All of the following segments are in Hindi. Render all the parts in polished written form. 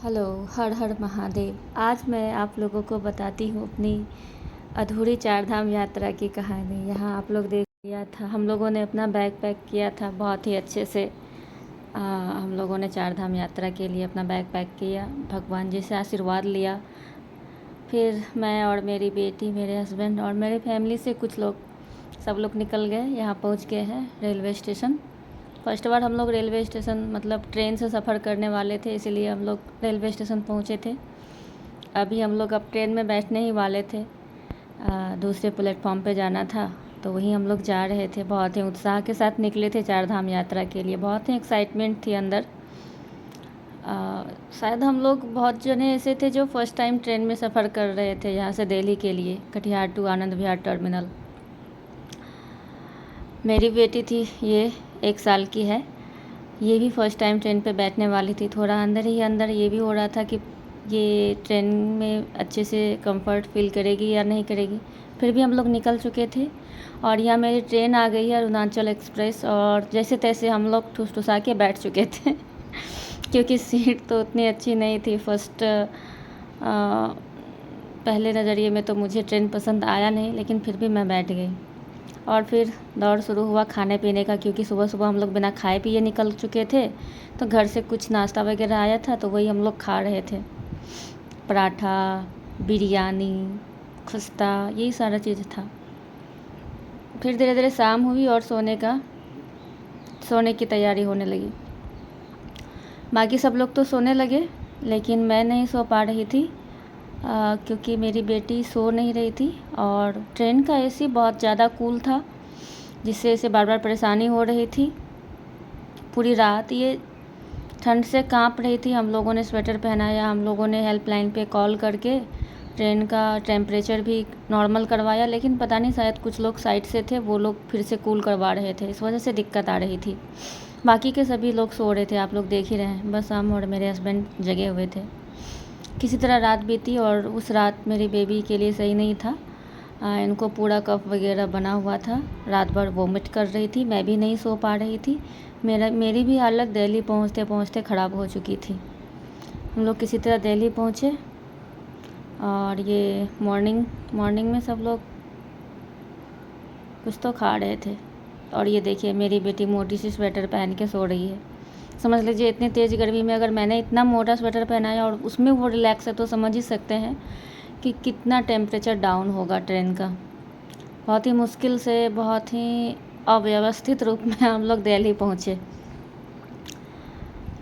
हेलो, हर हर महादेव। आज मैं आप लोगों को बताती हूँ अपनी अधूरी चारधाम यात्रा की कहानी। यहाँ आप लोग देख लिया था, हम लोगों ने अपना बैग पैक किया था बहुत ही अच्छे से। हम लोगों ने चारधाम यात्रा के लिए अपना बैग पैक किया, भगवान जी से आशीर्वाद लिया। फिर मैं और मेरी बेटी, मेरे हस्बैंड और मेरे फैमिली से कुछ लोग, सब लोग निकल गए। यहाँ पहुँच गए हैं रेलवे स्टेशन। फर्स्ट बार हम लोग रेलवे स्टेशन मतलब ट्रेन से सफ़र करने वाले थे, इसीलिए हम लोग रेलवे स्टेशन पहुँचे थे। अभी हम लोग अब ट्रेन में बैठने ही वाले थे, दूसरे प्लेटफॉर्म पे जाना था, तो वहीं हम लोग जा रहे थे। बहुत ही उत्साह के साथ निकले थे चारधाम यात्रा के लिए, बहुत ही एक्साइटमेंट थी अंदर। शायद हम लोग बहुत जने ऐसे थे जो फर्स्ट टाइम ट्रेन में सफ़र कर रहे थे यहाँ से दिल्ली के लिए, कटिहार टू आनंद विहार टर्मिनल। मेरी बेटी थी, ये 1 साल की है, ये भी फर्स्ट टाइम ट्रेन पे बैठने वाली थी। थोड़ा अंदर ही अंदर ये भी हो रहा था कि ये ट्रेन में अच्छे से कंफर्ट फील करेगी या नहीं करेगी। फिर भी हम लोग निकल चुके थे और यहाँ मेरी ट्रेन आ गई है, अरुणाचल एक्सप्रेस, और जैसे तैसे हम लोग ठुस-ठुसा के बैठ चुके थे क्योंकि सीट तो उतनी अच्छी नहीं थी। पहले नज़रिए में तो मुझे ट्रेन पसंद आया नहीं, लेकिन फिर भी मैं बैठ गई। और फिर दौड़ शुरू हुआ खाने पीने का, क्योंकि सुबह सुबह हम लोग बिना खाए पिए निकल चुके थे। तो घर से कुछ नाश्ता वगैरह आया था, तो वही हम लोग खा रहे थे। पराठा, बिरयानी, खस्ता, यही सारा चीज़ था। फिर धीरे धीरे शाम हुई और सोने की तैयारी होने लगी। बाकी सब लोग तो सोने लगे, लेकिन मैं नहीं सो पा रही थी, क्योंकि मेरी बेटी सो नहीं रही थी और ट्रेन का एसी बहुत ज़्यादा कूल था, जिससे इसे बार बार परेशानी हो रही थी। पूरी रात ये ठंड से कांप रही थी। हम लोगों ने स्वेटर पहनाया, हम लोगों ने हेल्पलाइन पे कॉल करके ट्रेन का टेम्परेचर भी नॉर्मल करवाया, लेकिन पता नहीं शायद कुछ लोग साइड से थे, वो लोग फिर से कूल करवा रहे थे, इस वजह से दिक्कत आ रही थी। बाकी के सभी लोग सो रहे थे, आप लोग देख ही रहे हैं। बस हम और मेरे हस्बैंड जगे हुए थे। किसी तरह रात बीती और उस रात मेरी बेबी के लिए सही नहीं था। इनको पूरा कफ वगैरह बना हुआ था, रात भर वोमिट कर रही थी, मैं भी नहीं सो पा रही थी। मेरी भी हालत दिल्ली पहुँचते पहुँचते ख़राब हो चुकी थी। हम लोग किसी तरह दिल्ली पहुँचे और ये मॉर्निंग में सब लोग कुछ तो खा रहे थे। और ये देखिए मेरी बेटी मोटी सी स्वेटर पहन के सो रही है। समझ लीजिए इतनी तेज़ गर्मी में अगर मैंने इतना मोटा स्वेटर पहनाया और उसमें वो रिलैक्स है, तो समझ ही सकते हैं कि कितना टेम्परेचर डाउन होगा ट्रेन का। बहुत ही मुश्किल से, बहुत ही अव्यवस्थित रूप में हम लोग दिल्ली पहुँचे।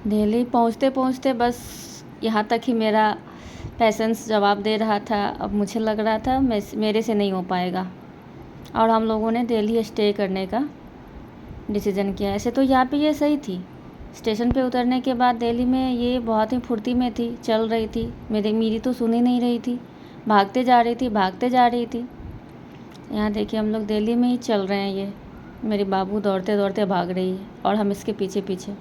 दिल्ली पहुँचते पहुँचते बस यहाँ तक ही मेरा पेशेंस जवाब दे रहा था। अब मुझे लग रहा था मेरे से नहीं हो पाएगा, और हम लोगों ने दिल्ली स्टे करने का डिसीज़न किया। ऐसे तो यहाँ पे ये सही थी, स्टेशन पे उतरने के बाद दिल्ली में ये बहुत ही फुर्ती में थी, चल रही थी। मेरी तो सुन ही नहीं रही थी, भागते जा रही थी। यहाँ देखिए हम लोग दिल्ली में ही चल रहे हैं, ये मेरी बाबू दौड़ते दौड़ते भाग रही है और हम इसके पीछे पीछे।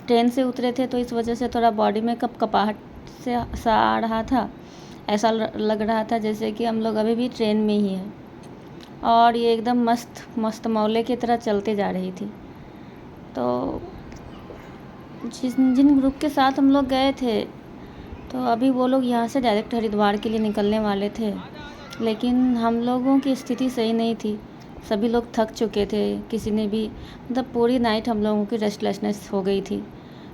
ट्रेन से उतरे थे तो इस वजह से थोड़ा बॉडी में कपकपाहट से सा आ रहा था। ऐसा लग रहा था जैसे कि हम लोग अभी भी ट्रेन में ही हैं, और ये एकदम मस्त मौले की तरह चलते जा रही थी। तो जिन ग्रुप के साथ हम लोग गए थे, तो अभी वो लोग यहाँ से डायरेक्ट हरिद्वार के लिए निकलने वाले थे, लेकिन हम लोगों की स्थिति सही नहीं थी। सभी लोग थक चुके थे, किसी ने भी मतलब पूरी नाइट हम लोगों की रेस्टलेसनेस हो गई थी।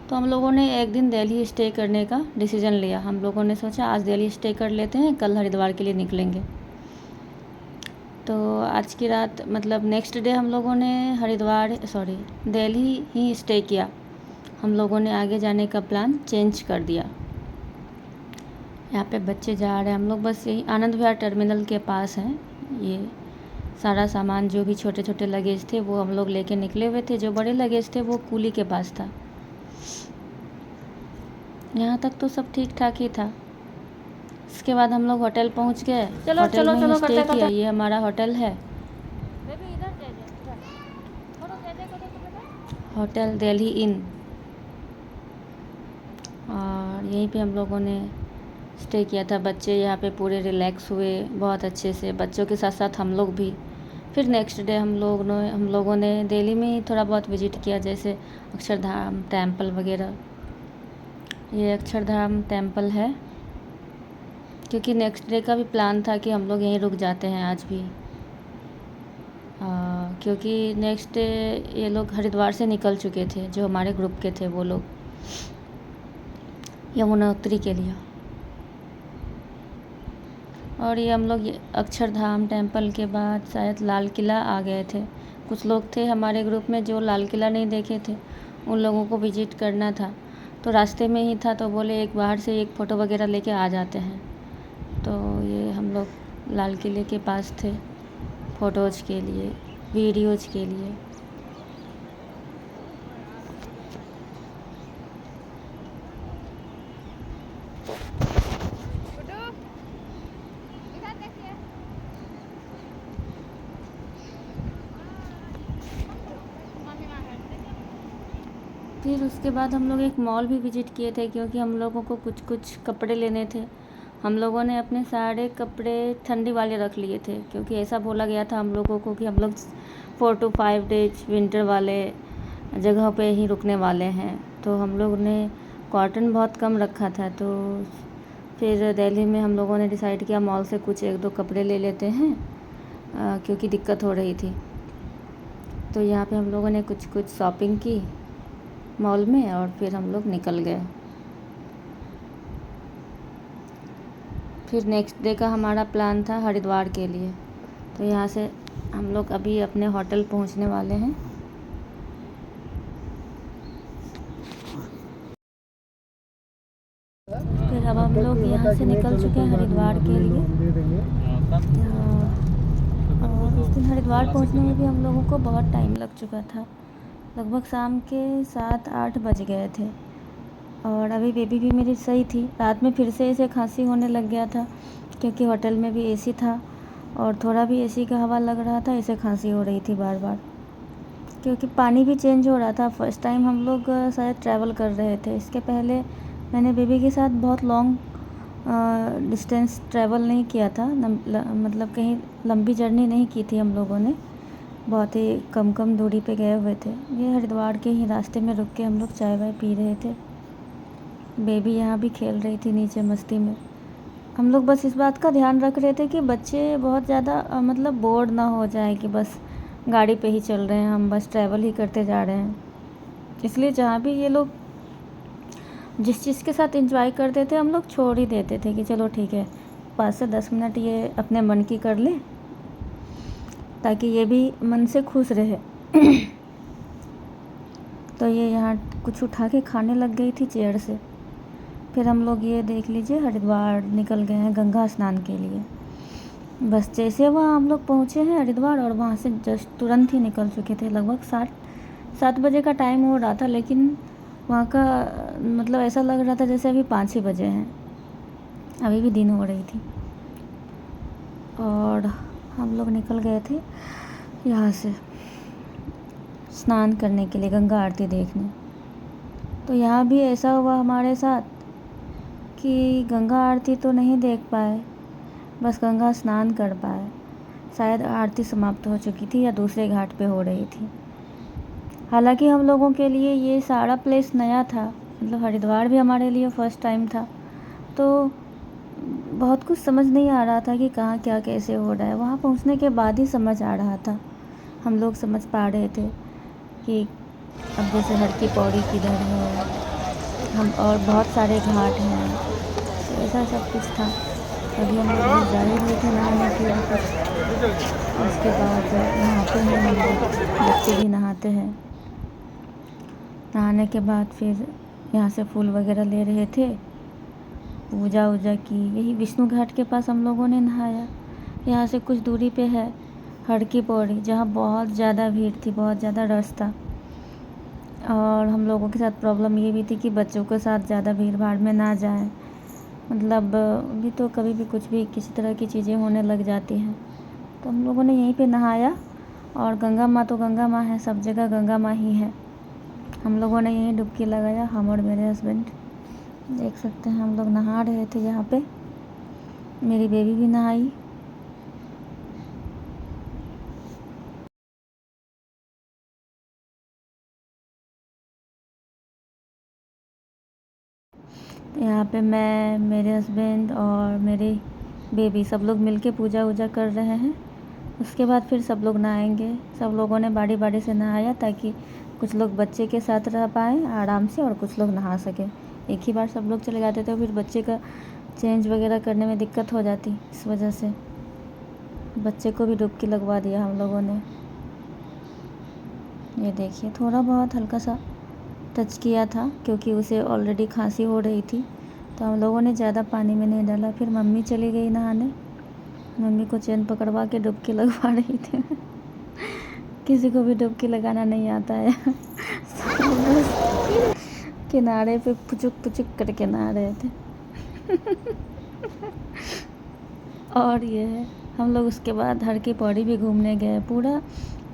तो हम लोगों ने एक दिन दिल्ली स्टे करने का डिसीज़न लिया। हम लोगों ने सोचा आज दिल्ली स्टे कर लेते हैं, कल हरिद्वार के लिए निकलेंगे। तो आज की रात मतलब नेक्स्ट डे हम लोगों ने दिल्ली ही स्टे किया। हम लोगों ने आगे जाने का प्लान चेंज कर दिया। यहाँ पे बच्चे जा रहे हैं, हम लोग बस यही आनंद विहार टर्मिनल के पास हैं। ये सारा सामान जो भी छोटे छोटे लगेज थे वो हम लोग लेके निकले हुए थे, जो बड़े लगेज थे वो कूली के पास था। यहाँ तक तो सब ठीक ठाक ही था। इसके बाद हम लोग होटल पहुँच गए, होटल में ही स्टे किया। ये हमारा होटल है, होटल दिल्ली इन, और यहीं पे हम लोगों ने स्टे किया था। बच्चे यहाँ पे पूरे रिलैक्स हुए बहुत अच्छे से, बच्चों के साथ साथ हम लोग भी। फिर नेक्स्ट डे हम लोगों ने दिल्ली में ही थोड़ा बहुत विजिट किया, जैसे अक्षरधाम टेम्पल वगैरह, ये अक्षरधाम टेम्पल है, क्योंकि नेक्स्ट डे का भी प्लान था कि हम लोग यहीं रुक जाते हैं आज भी। क्योंकि नेक्स्ट डे ये लोग हरिद्वार से निकल चुके थे, जो हमारे ग्रुप के थे वो लोग यमुनोत्री के लिए। और ये हम लोग अक्षरधाम टेम्पल के बाद शायद लाल किला आ गए थे। कुछ लोग थे हमारे ग्रुप में जो लाल किला नहीं देखे थे, उन लोगों को विज़िट करना था, तो रास्ते में ही था, तो बोले एक बाहर से एक फ़ोटो वगैरह लेके आ जाते हैं। तो ये हम लोग लाल किले के पास थे फ़ोटोज़ के लिए, वीडियोज़ के लिए। फिर उसके बाद हम लोग एक मॉल भी विज़िट किए थे, क्योंकि हम लोगों को कुछ कुछ कपड़े लेने थे। हम लोगों ने अपने सारे कपड़े ठंडी वाले रख लिए थे, क्योंकि ऐसा बोला गया था हम लोगों को कि हम लोग 4 to 5 डेज विंटर वाले जगह पे ही रुकने वाले हैं। तो हम लोग ने कॉटन बहुत कम रखा था, तो फिर दिल्ली में हम लोगों ने डिसाइड किया मॉल से कुछ 1-2 कपड़े ले लेते हैं, क्योंकि दिक्कत हो रही थी। तो यहाँ पे हम लोगों ने कुछ कुछ शॉपिंग की मॉल में, और फिर हम लोग निकल गए। फिर नेक्स्ट डे का हमारा प्लान था हरिद्वार के लिए। तो यहाँ से हम लोग अभी अपने होटल पहुँचने वाले हैं। फिर अब हम लोग यहाँ से निकल चुके हैं हरिद्वार के लिए। और उस दिन हरिद्वार पहुँचने में भी हम लोगों को बहुत टाइम लग चुका था, लगभग शाम के 7-8 बज गए थे। और अभी बेबी भी मेरी सही थी। रात में फिर से इसे खांसी होने लग गया था, क्योंकि होटल में भी एसी था और थोड़ा भी एसी का हवा लग रहा था, इसे खांसी हो रही थी बार बार, क्योंकि पानी भी चेंज हो रहा था। फर्स्ट टाइम हम लोग शायद ट्रैवल कर रहे थे। इसके पहले मैंने बेबी के साथ बहुत लॉन्ग डिस्टेंस ट्रैवल नहीं किया था, मतलब कहीं लंबी जर्नी नहीं की थी हम लोगों ने, बहुत ही कम दूरी पे गए हुए थे। ये हरिद्वार के ही रास्ते में रुक के हम लोग चाय वाय पी रहे थे। बेबी यहाँ भी खेल रही थी नीचे मस्ती में। हम लोग बस इस बात का ध्यान रख रहे थे कि बच्चे बहुत ज़्यादा मतलब बोर्ड ना हो जाए, कि बस गाड़ी पे ही चल रहे हैं, हम बस ट्रैवल ही करते जा रहे हैं। इसलिए जहाँ भी ये लोग जिस चीज़ के साथ एंजॉय करते थे, हम लोग छोड़ ही देते थे कि चलो ठीक है 5 से 10 मिनट ये अपने मन की कर ले, ताकि ये भी मन से खुश रहे। तो ये यहाँ कुछ उठा के खाने लग गई थी चेयर से। फिर हम लोग ये देख लीजिए हरिद्वार निकल गए हैं गंगा स्नान के लिए। बस जैसे वहाँ हम लोग पहुँचे हैं हरिद्वार, और वहाँ से जस्ट तुरंत ही निकल चुके थे। लगभग 7 बजे का टाइम हो रहा था, लेकिन वहाँ का मतलब ऐसा लग रहा था जैसे अभी 5 ही बजे हैं, अभी भी दिन हो रही थी। और हम लोग निकल गए थे यहाँ से स्नान करने के लिए, गंगा आरती देखने। तो यहाँ भी ऐसा हुआ हमारे साथ कि गंगा आरती तो नहीं देख पाए, बस गंगा स्नान कर पाए। शायद आरती समाप्त हो चुकी थी या दूसरे घाट पे हो रही थी। हालांकि हम लोगों के लिए ये सारा प्लेस नया था, मतलब हरिद्वार भी हमारे लिए फ़र्स्ट टाइम था, तो बहुत कुछ समझ नहीं आ रहा था कि कहाँ क्या कैसे हो रहा है। वहाँ पहुँचने के बाद ही समझ आ रहा था, हम लोग समझ पा रहे थे कि अब जैसे हर की पौड़ी किधर है, हम और बहुत सारे घाट हैं, तो ऐसा सब कुछ था। अभी हम लोग जा ही रहे थे नहाने के लिए कुछ, उसके बाद नहाते हैं हम लोग, बच्चे भी नहाते हैं। नहाने के बाद फिर यहाँ से फूल वगैरह ले रहे थे, पूजा वूजा की। यही विष्णु घाट के पास हम लोगों ने नहाया। यहाँ से कुछ दूरी पे है हर की पौड़ी, जहाँ बहुत ज़्यादा भीड़ थी, बहुत ज़्यादा रश था। और हम लोगों के साथ प्रॉब्लम ये भी थी कि बच्चों के साथ ज़्यादा भीड़ भाड़ में ना जाएं, मतलब भी तो कभी भी कुछ भी किसी तरह की चीज़ें होने लग जाती हैं। तो हम लोगों ने यहीं पे नहाया, और गंगा माँ तो गंगा माँ है, सब जगह गंगा माँ ही है। हम लोगों ने यहीं डुबकी लगाया, हम और मेरे हस्बैंड। देख सकते हैं हम लोग नहा रहे थे यहाँ पे, मेरी बेबी भी नहाई। यहाँ पे मैं, मेरे हस्बैंड और मेरे बेबी सब लोग मिलके पूजा वूजा कर रहे हैं। उसके बाद फिर सब लोग नहाएंगे। सब लोगों ने बारी बारी से नहाया ताकि कुछ लोग बच्चे के साथ रह पाएँ आराम से और कुछ लोग नहा सकें। एक ही बार सब लोग चले जाते तो फिर बच्चे का चेंज वगैरह करने में दिक्कत हो जाती, इस वजह से बच्चे को भी डुबकी लगवा दिया हम लोगों ने। ये देखिए, थोड़ा बहुत हल्का सा टच किया था क्योंकि उसे ऑलरेडी खांसी हो रही थी, तो हम लोगों ने ज़्यादा पानी में नहीं डाला। फिर मम्मी चली गई नहाने, मम्मी को चैन पकड़वा के डुबकी लगवा रही थी। किसी को भी डुबकी लगाना नहीं आता है। बस किनारे पे पुचुक पुचुक करके नहा रहे थे। और ये है, हम लोग उसके बाद हर की पौड़ी भी घूमने गए। पूरा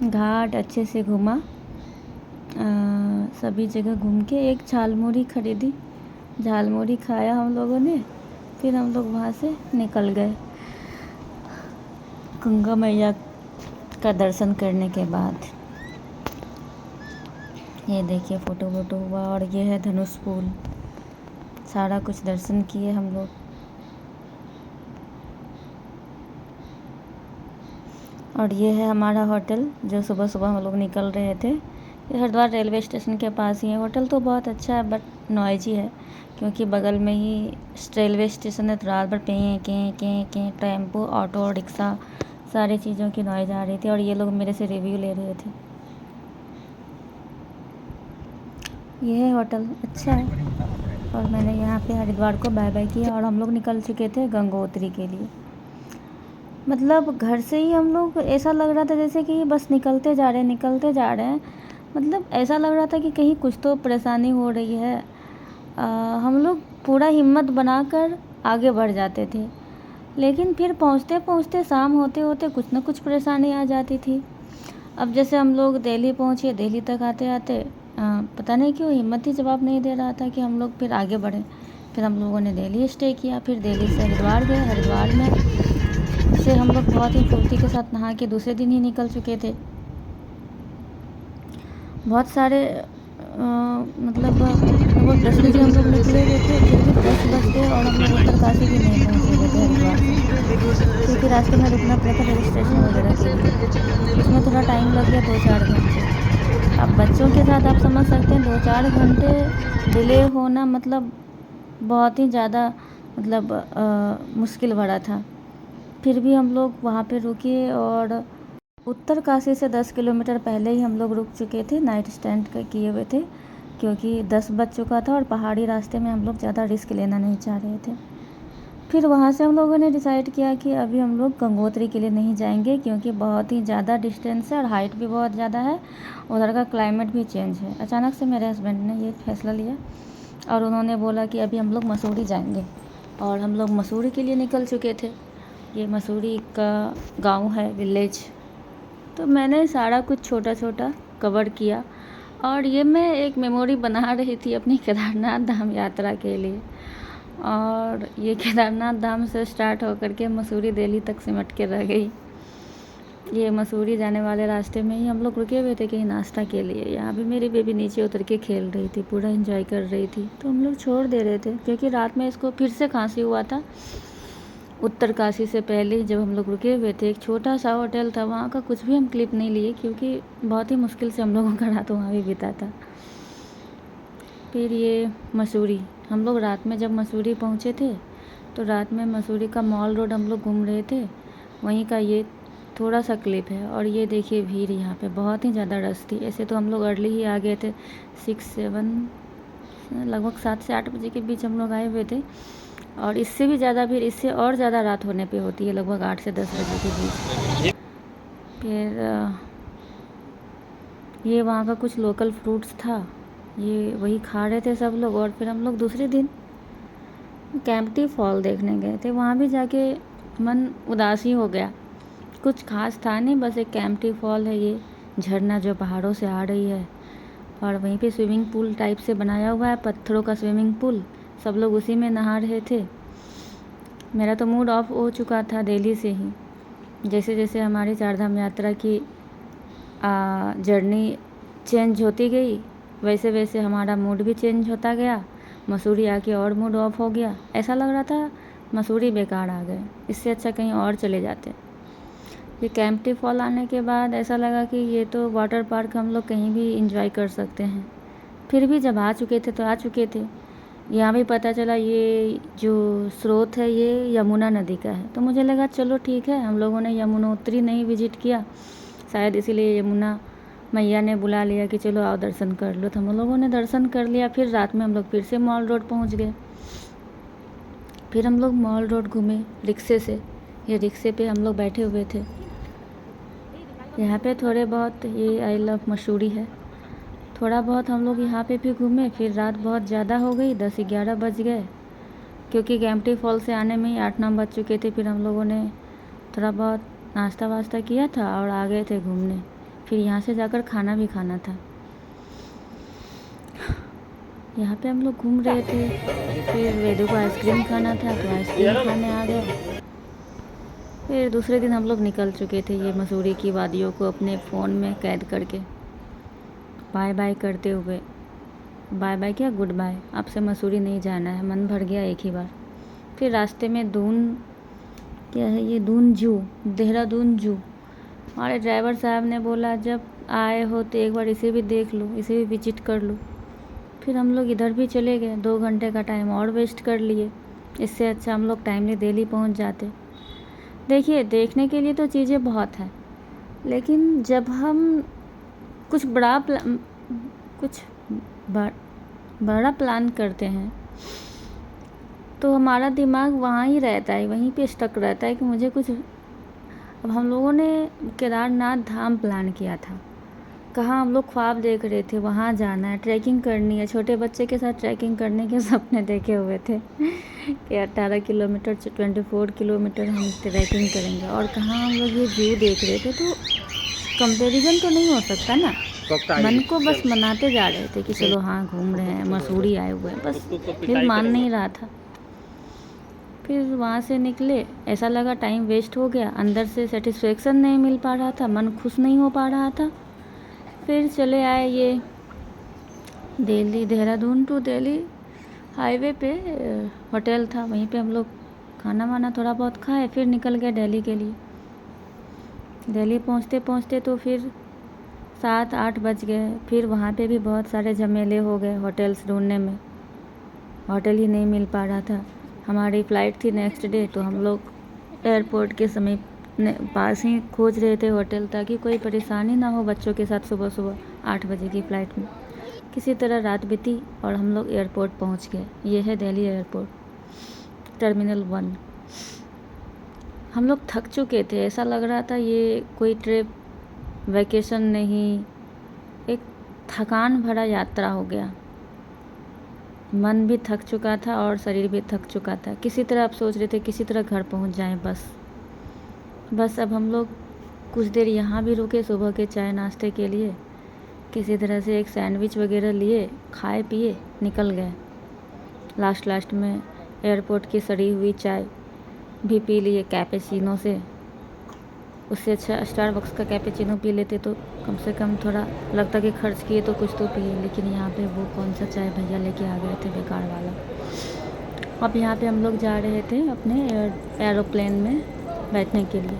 घाट अच्छे से घूमा, सभी जगह घूम के एक झालमुड़ी खरीदी, झालमुड़ी खाया हम लोगों ने। फिर हम लोग वहाँ से निकल गए गंगा मैया का दर्शन करने के बाद। ये देखिए, फ़ोटो वोटो हुआ और ये है धनुष पुल। सारा कुछ दर्शन किए हम लोग। और ये है हमारा होटल जो सुबह सुबह हम लोग निकल रहे थे। ये हरिद्वार रेलवे स्टेशन के पास ही है। होटल तो बहुत अच्छा है बट नॉइजी है क्योंकि बगल में ही रेलवे स्टेशन है, तो रात भर के टेम्पो, ऑटो, रिक्शा, सारी चीज़ों की नॉइज़ आ रही थी। और ये लोग मेरे से रिव्यू ले रहे थे। ये है होटल, अच्छा है। और मैंने यहाँ पे हरिद्वार को बाय बाय किया और हम लोग निकल चुके थे गंगोत्री के लिए। मतलब घर से ही हम लोग, ऐसा लग रहा था जैसे कि बस निकलते जा रहे हैं। मतलब ऐसा लग रहा था कि कहीं कुछ तो परेशानी हो रही है। हम लोग पूरा हिम्मत बनाकर आगे बढ़ जाते थे, लेकिन फिर पहुँचते पहुँचते शाम होते होते कुछ ना कुछ परेशानी आ जाती थी। अब जैसे हम लोग दिल्ली पहुँचे, दिल्ली तक आते आते पता नहीं क्यों हिम्मत ही जवाब नहीं दे रहा था कि हम लोग फिर आगे बढ़ें। फिर हम लोगों ने दिल्ली स्टे किया, फिर दिल्ली से हरिद्वार गए। हरिद्वार में से हम लोग बहुत ही फुर्ती के साथ नहा के दूसरे दिन ही निकल चुके थे। बहुत सारे मतलब लगभग 10 बजे हम लोग निकले हुए थे, फिर भी 10 बज गए और हम लोग उत्तरकाशी भी नहीं पहुँचे हुए थे हरिद्वार से, क्योंकि रास्ते में रुकना पड़ा था रजिस्ट्रेशन वगैरह के लिए। उसमें थोड़ा टाइम लग गया, 2-4 घंटे। अब बच्चों के साथ आप समझ सकते हैं 2-4 घंटे डिले होना मतलब बहुत ही ज़्यादा मतलब मुश्किल भरा था। फिर भी हम लोग वहाँ पे रुके और उत्तरकाशी से 10 किलोमीटर पहले ही हम लोग रुक चुके थे, नाइट स्टैंड किए हुए थे क्योंकि 10 बज चुका था और पहाड़ी रास्ते में हम लोग ज़्यादा रिस्क लेना नहीं चाह रहे थे। फिर वहाँ से हम लोगों ने डिसाइड किया कि अभी हम लोग गंगोत्री के लिए नहीं जाएंगे क्योंकि बहुत ही ज़्यादा डिस्टेंस है और हाइट भी बहुत ज़्यादा है, उधर का क्लाइमेट भी चेंज है। अचानक से मेरे हस्बैंड ने ये फैसला लिया और उन्होंने बोला कि अभी हम लोग मसूरी जाएंगे। और हम लोग मसूरी के लिए निकल चुके थे। ये मसूरी का गांव है, विलेज। तो मैंने सारा कुछ छोटा छोटा कवर किया और ये मैं एक मेमोरी बना रही थी अपनी केदारनाथ धाम यात्रा के लिए। और ये केदारनाथ धाम से स्टार्ट होकर के मसूरी दिल्ली तक सिमट के रह गई। ये मसूरी जाने वाले रास्ते में ही हम लोग रुके हुए थे कहीं नाश्ता के लिए। यहाँ भी मेरी बेबी नीचे उतर के खेल रही थी, पूरा एंजॉय कर रही थी, तो हम लोग छोड़ दे रहे थे क्योंकि रात में इसको फिर से खांसी हुआ था। उत्तरकाशी से पहले जब हम लोग रुके हुए थे, एक छोटा सा होटल था, वहाँ का कुछ भी हम क्लिप नहीं लिए क्योंकि बहुत ही मुश्किल से हम लोगों का रात वहाँ भी बीता था। फिर ये मसूरी, हम लोग रात में जब मसूरी पहुँचे थे तो रात में मसूरी का मॉल रोड हम लोग घूम रहे थे, वहीं का ये थोड़ा सा क्लिप है। और ये देखिए भीड़, यहाँ पे बहुत ही ज़्यादा रश थी। ऐसे तो हम लोग अर्ली ही आ गए थे, 6-7 लगभग 7 से 8 बजे के बीच हम लोग आए हुए थे। और इससे भी ज़्यादा भीड़, इससे और ज़्यादा रात होने पे होती है, लगभग 8 से 10 बजे के बीच। फिर ये वहाँ का कुछ लोकल फ्रूट्स था, ये वही खा रहे थे सब लोग। और फिर हम लोग दूसरे दिन कैंपटी फॉल देखने गए थे। वहाँ भी जाके मन उदास ही हो गया, कुछ खास था नहीं, बस एक कैंपटी फॉल है, ये झरना जो पहाड़ों से आ रही है। और वहीं पे स्विमिंग पूल टाइप से बनाया हुआ है, पत्थरों का स्विमिंग पूल, सब लोग उसी में नहा रहे थे। मेरा तो मूड ऑफ हो चुका था दिल्ली से ही। जैसे जैसे हमारी चारधाम यात्रा की जर्नी चेंज होती गई, वैसे वैसे हमारा मूड भी चेंज होता गया। मसूरी आके और मूड ऑफ हो गया। ऐसा लग रहा था मसूरी बेकार आ गए, इससे अच्छा कहीं और चले जाते। ये कैंपटी फॉल आने के बाद ऐसा लगा कि ये तो वाटर पार्क हम लोग कहीं भी इंजॉय कर सकते हैं। फिर भी जब आ चुके थे तो आ चुके थे। यहाँ भी पता चला ये जो स्रोत है ये यमुना नदी का है, तो मुझे लगा चलो ठीक है, हम लोगों ने यमुनोत्री नहीं विजिट किया, शायद इसीलिए यमुना मैया ने बुला लिया कि चलो आओ दर्शन कर लो। तो हम लोगों ने दर्शन कर लिया। फिर रात में हम लोग फिर से मॉल रोड पहुँच गए। फिर हम लोग मॉल रोड घूमे रिक्शे से। ये रिक्शे पे हम लोग बैठे हुए थे। यहाँ पे थोड़े बहुत ये आई लव मसूरी है, थोड़ा बहुत हम लोग यहाँ पे भी घूमे। फिर रात बहुत ज़्यादा हो गई, 10-11 बज गए, क्योंकि कैंपटी फॉल से आने में ही 8-9 बज चुके थे। फिर हम लोगों ने थोड़ा बहुत नाश्ता वास्ता किया था और आ गए थे घूमने। फिर यहाँ से जाकर खाना भी खाना था। यहाँ पे हम लोग घूम रहे थे। फिर वेदू को आइसक्रीम खाना था तो आइसक्रीम खाने आ गए। फिर दूसरे दिन हम लोग निकल चुके थे ये मसूरी की वादियों को अपने फ़ोन में कैद करके, बाय बाय करते हुए। बाय बाय क्या, गुड बाय, अब से मसूरी नहीं जाना है, मन भर गया एक ही बार। फिर रास्ते में दून, क्या है ये, दून जू, देहरादून जू। हमारे ड्राइवर साहब ने बोला जब आए हो तो एक बार इसे भी देख लो, इसे भी विजिट कर लो। फिर हम लोग इधर भी चले गए, 2 घंटे का टाइम और वेस्ट कर लिए। इससे अच्छा हम लोग टाइमली दिल्ली पहुंच जाते। देखिए, देखने के लिए तो चीज़ें बहुत हैं, लेकिन जब हम कुछ बड़ा प्लान करते हैं तो हमारा दिमाग वहाँ ही रहता है, वहीं पे स्टक रहता है कि मुझे कुछ। अब हम लोगों ने केदारनाथ धाम प्लान किया था, कहाँ हम लोग ख्वाब देख रहे थे वहाँ जाना है, ट्रैकिंग करनी है। छोटे बच्चे के साथ ट्रैकिंग करने के सपने देखे हुए थे कि 18 किलोमीटर 24 किलोमीटर हम ट्रैकिंग करेंगे, और कहाँ हम लोग ये व्यू देख रहे थे। तो कंपैरिजन तो नहीं हो सकता ना, मन को बस मनाते जा रहे थे कि चलो हाँ घूम रहे हैं, मसूरी आए हुए हैं, बस दिल मान नहीं रहा था। फिर वहाँ से निकले, ऐसा लगा टाइम वेस्ट हो गया, अंदर से सेटिस्फेक्शन नहीं मिल पा रहा था, मन खुश नहीं हो पा रहा था। फिर चले आए ये दिल्ली, देहरादून टू दिल्ली हाईवे पे होटल था, वहीं पे हम लोग खाना वाना थोड़ा बहुत खाए। फिर निकल गए दिल्ली के लिए। दिल्ली पहुँचते पहुँचते तो फिर 7-8 बज गए। फिर वहाँ पे भी बहुत सारे झमेले हो गए होटल्स ढूंढने में, होटल ही नहीं मिल पा रहा था। हमारी फ़्लाइट थी नेक्स्ट डे, तो हम लोग एयरपोर्ट के समीप पास ही खोज रहे थे होटल, ताकि कोई परेशानी ना हो बच्चों के साथ। सुबह सुबह 8 बजे की फ़्लाइट में किसी तरह रात बीती और हम लोग एयरपोर्ट पहुंच गए। ये है दिल्ली एयरपोर्ट, टर्मिनल 1। हम लोग थक चुके थे, ऐसा लग रहा था ये कोई ट्रिप, वैकेशन नहीं, एक थकान भरा यात्रा हो गया। मन भी थक चुका था और शरीर भी थक चुका था। किसी तरह अब सोच रहे थे किसी तरह घर पहुंच जाएं बस। अब हम लोग कुछ देर यहाँ भी रुके सुबह के चाय नाश्ते के लिए, किसी तरह से एक सैंडविच वगैरह लिए, खाए पिए निकल गए। लास्ट में एयरपोर्ट की सड़ी हुई चाय भी पी लिए कैपेचिनो से। उससे अच्छा स्टारबक्स का कैपेचिनो पी लेते तो कम से कम थोड़ा लगता कि खर्च किए तो कुछ तो पिए, लेकिन यहाँ पे वो कौन सा चाय भैया लेके आ गए थे, बेकार वाला। अब यहाँ पे हम लोग जा रहे थे अपने एरोप्लेन में बैठने के लिए।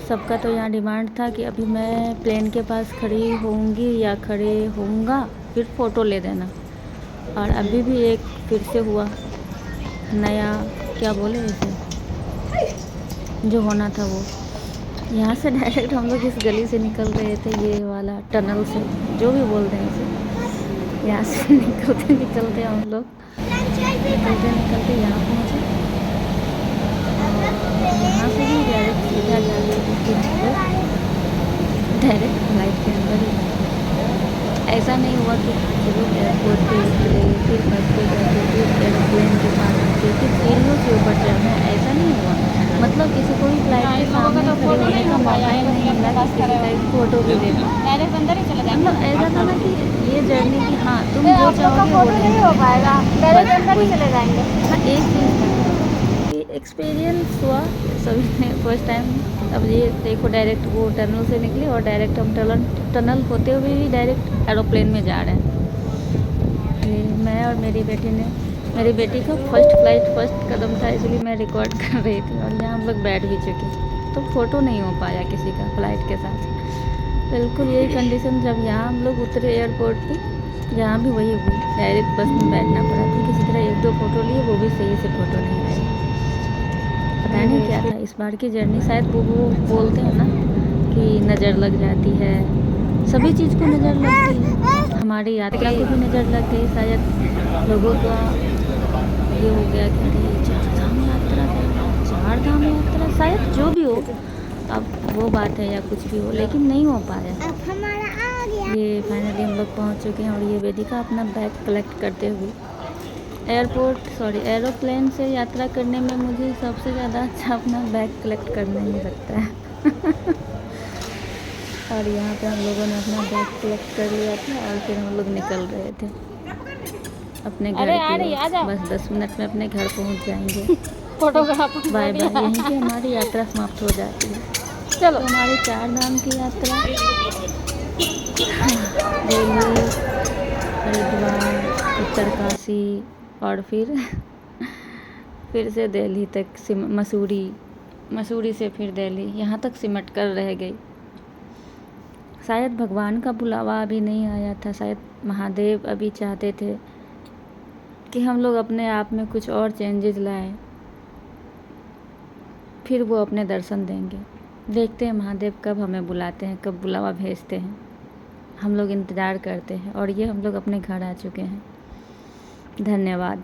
सबका तो यहाँ डिमांड था कि अभी मैं प्लेन के पास खड़ी होऊंगी या खड़े होऊंगा, फिर फ़ोटो ले देना। और अभी भी एक फिर से हुआ नया, क्या बोले इसे, जो होना था वो। यहाँ से डायरेक्ट हम लोग इस गली से निकल रहे थे, ये वाला टनल से, जो भी बोल रहे हैं इसे। यहाँ से निकलते हम लोग निकलते यहाँ पहुँचे। यहाँ से ही डायरेक्ट सीधा डायरेक्ट फ्लाइट के अंदर ही। ऐसा नहीं हुआ कि चलो एयरपोर्ट पे उतरे, फिर बस पे बैठे, फिर एयरप्लेन के पास उतरे, फिर सीढ़ियों से ऊपर चढ़ना, ऐसा नहीं हुआ। मतलब किसी को भी फ्लाइट के सामने खड़े होने का मौका ही नहीं मिला कि किसी का एक फ़ोटो भी ले लो। मतलब ऐसा था ना कि ये जर्नी की, हाँ तुम जो चाहोगे वो नहीं हो पाएगा, डायरेक्ट अंदर ही चले जाएंगे। हाँ, एक चीज़ था कि एक्सपीरियंस हुआ सभी ने फर्स्ट टाइम। अब ये देखो डायरेक्ट वो टनल से निकले और डायरेक्ट हम टनल होते हुए ही डायरेक्ट एरोप्लेन में जा रहे हैं। मैं और मेरी बेटी ने, मेरी बेटी का फर्स्ट फ्लाइट फर्स्ट कदम था, इसलिए मैं रिकॉर्ड कर रही थी। और यहाँ हम लोग बैठ भी चुके, तो फ़ोटो नहीं हो पाया किसी का फ़्लाइट के साथ। बिल्कुल यही कंडीशन जब यहाँ हम लोग उतरे एयरपोर्ट पे, यहाँ भी वही हुई, डायरेक्ट बस में बैठना पड़ा। फिर किसी तरह 1-2 फ़ोटो लिए, वो भी सही से फ़ोटो नहीं आए। पता नहीं क्या था इस बार की जर्नी, शायद वो बोलते हैं ना कि नज़र लग जाती है, सभी चीज़ को नज़र लगती है, हमारी यात्रा को भी नज़र लग गई। शायद लोगों का ये हो गया कि अरे 4 धाम यात्रा कर रहा है, 4 धाम यात्रा, शायद जो भी हो, अब वो बात है या कुछ भी हो, लेकिन नहीं हो पाया। ये फाइनली हम लोग पहुँच चुके हैं और ये वेदिका अपना बैग कलेक्ट करते हुए एरोप्लेन से यात्रा करने में मुझे सबसे ज़्यादा अच्छा अपना बैग कलेक्ट करना ही लगता है। और यहाँ पे हम लोगों ने अपना बैग कलेक्ट कर लिया था और फिर हम लोग निकल रहे थे अपने घर की ओर। बस 10 मिनट में अपने घर पहुँच जाएंगे। Photographer bye bye. यहीं पे हमारी यात्रा समाप्त हो जाती है। चलो, तो हमारी 4 धाम की यात्रा दिल्ली, हरिद्वार, उत्तरकाशी और फिर से दिल्ली तक, मसूरी से फिर दिल्ली, यहाँ तक सिमट कर रह गई। शायद भगवान का बुलावा अभी नहीं आया था, शायद महादेव अभी चाहते थे कि हम लोग अपने आप में कुछ और चेंजेस लाएं, फिर वो अपने दर्शन देंगे। देखते हैं महादेव कब हमें बुलाते हैं, कब बुलावा भेजते हैं। हम लोग इंतज़ार करते हैं और ये हम लोग अपने घर आ चुके हैं। धन्यवाद।